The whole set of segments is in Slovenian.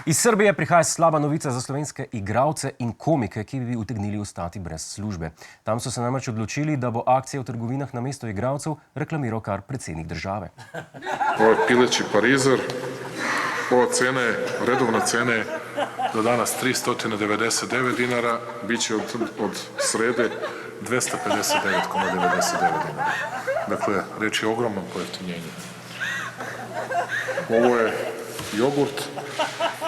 Iz Srbije prihaja slaba novica za slovenske igralce in komike, ki bi utegnili ostati brez službe. Tam so se namreč odločili, da bo akcije v trgovinah namesto igralcev reklamiral kar predsednik države. Ovo je pileći parizer. Ova cena je, redovna cena je do danas 399 dinara, bit će od srede 259,99 dinara. Dakle, reč je o ogromnom pojeftinjenju. Ovo je jogurt.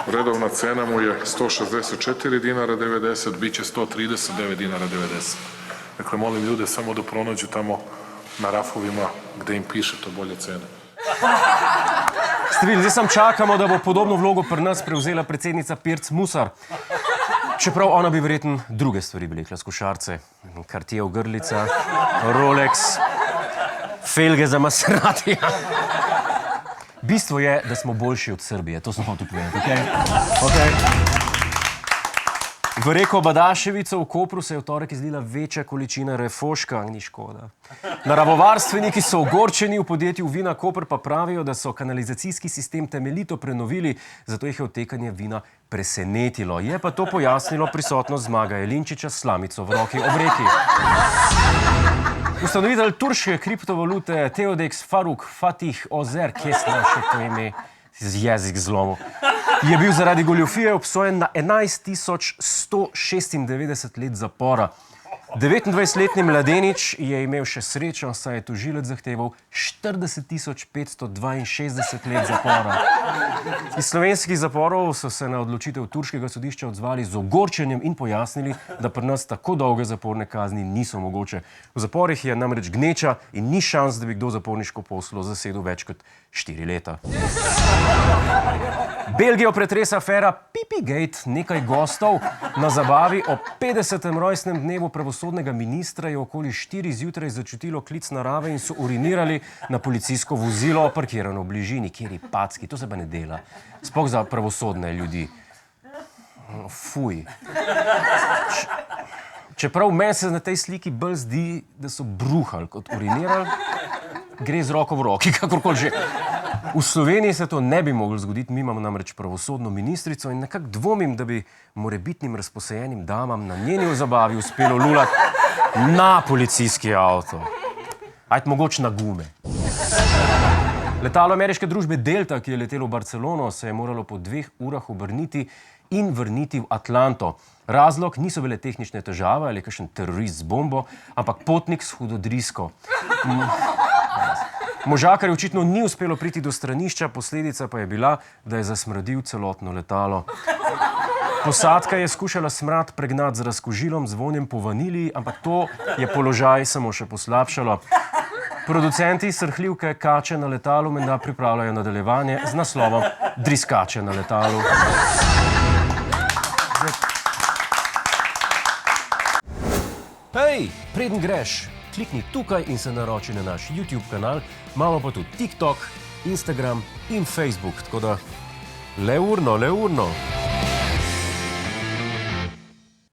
Redovna cena mu je 164 dinara 90, bit će 139 dinara 90. Dakle, molim ljude samo da pronađu tamo na rafovima gde im piše to bolje cene. Ste videli, zdaj sam čakamo, da bo podobno vlogo pri nas prevzela predsednica Pirc Musar. Čeprav ona bi verjetno druge stvari vlekla s košarce. Cartier ogrlica, Rolex, felge za Maserati. Bistvo je, da smo boljši od Srbije, to sem hotel povedati, okej? V reko Badaševico v Kopru se je v torek izlila večja količina refoška, ni škoda. Naravovarstveniki so ogorčeni, v podjetju Vina Koper pa pravijo, da so kanalizacijski sistem temeljito prenovili, zato jih je odtekanje vina presenetilo. Je pa to pojasnilo prisotnost Zmaga Jelinčiča s slamico v roki ob reki. Ustanovitelj turške kriptovalute Teodex Faruk Fatih Ozer, kje snaše to ime, jezik zlomu, je bil zaradi goljufije obsojen na 11.196 let zapora. 29-letni mladenič je imel še srečo, saj je tožilec zahteval 40.562 let zapora. Iz slovenskih zaporov so se na odločitev turškega sodišča odzvali z ogorčenjem in pojasnili, da pri nas tako dolge zaporne kazni niso mogoče. V zaporih je namreč gneča in ni šans, da bi kdo zaporniško poslo zasedel več kot 4 leta. Belgijo pretresa afera Pipigate. Nekaj gostov na zabavi ob 50. rojstnem dnevu pravosodnega ministra je okoli 4 zjutraj začutilo klic narave in so urinirali na policijsko vozilo, parkirano v bližini. Kjeri packi, to se pa ne dela. Sploh za pravosodne ljudi. Fuj. Čeprav meni se na tej sliki bolj zdi, da so bruhali kot urinirali, gre z roko v roki, kakorkoli že. V Sloveniji se to ne bi moglo zgoditi, mi imamo namreč pravosodno ministrico in nekako dvomim, da bi morebitnim razposajenim damam na njeni zabavi uspelo lulati na policijski avto. Ajde, mogoče na gume. Letalo ameriške družbe Delta, ki je letelo v Barcelono, se je moralo po 2 urah obrniti in vrniti v Atlanto. Razlog niso bile tehnične težave ali kakšen terorist z bombo, ampak potnik s hudo drisko. Možakarju očitno ni uspelo priti do stranišča, posledica pa je bila, da je zasmrdil celotno letalo. Posadka je skušala smrad pregnati z razkužilom, z vonjem po vaniliji, ampak to je položaj samo še poslabšalo. Producenti srhljivke Kače na letalu menda pripravljajo nadaljevanje z naslovom Driskače na letalu. Hej, preden greš, klikni tukaj in se naroči na naš YouTube kanal, imamo pa tudi TikTok, Instagram in Facebook, tako da le urno.